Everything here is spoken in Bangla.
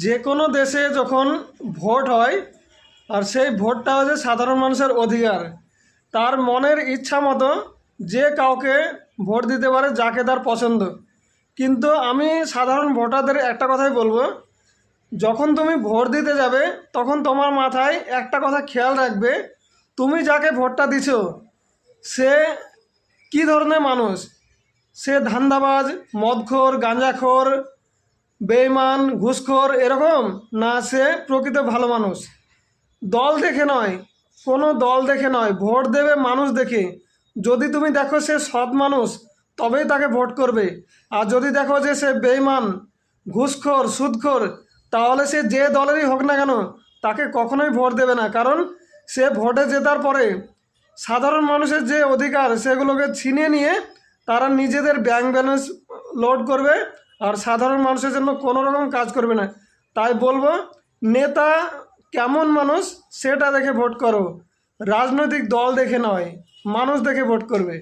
যে কোনো দেশে যখন ভোট হয় আর সেই ভোটটা হচ্ছে সাধারণ মানুষের অধিকার, তার মনের ইচ্ছা মতো যে কাউকে ভোট দিতে পারে যাকে তার পছন্দ। কিন্তু আমি সাধারণ ভোটারদের একটা কথাই বলবো, যখন তুমি ভোট দিতে যাবে তখন তোমার মাথায় একটা কথা খেয়াল রাখবে, তুমি যাকে ভোটটা দিছো সে কী ধরনের মানুষ। সে ধান্দাবাজ, মদখোর, গাঁজাখোর, বেঈমান, ঘুষখোর এরকম, না সে প্রকৃত ভালো মানুষ। দল দেখে নয়, কোনো দল দেখে নয়, ভোট দেবে মানুষ দেখে। যদি তুমি দেখো সে সৎ মানুষ তবেই তাকে ভোট করবে, আর যদি দেখো যে সে বেঈমান, ঘুষখোর, সুদখোর, তাহলে সে যে দলেরই হোক না কেন তাকে কখনোই ভোট দেবে না। কারণ সে ভোটে জেতার পরে সাধারণ মানুষের যে অধিকার সেগুলোকে ছিনিয়ে নিয়ে তারা নিজেদের ব্যাংক ব্যালেন্স লোড করবে, আর সাধারণ মানুষের জন্য কোনো রকম কাজ করবে না। তাই বলবো, নেতা কেমন মানুষ সেটা দেখে ভোট করো, রাজনৈতিক দল দেখে নয়, মানুষ দেখে ভোট করবে।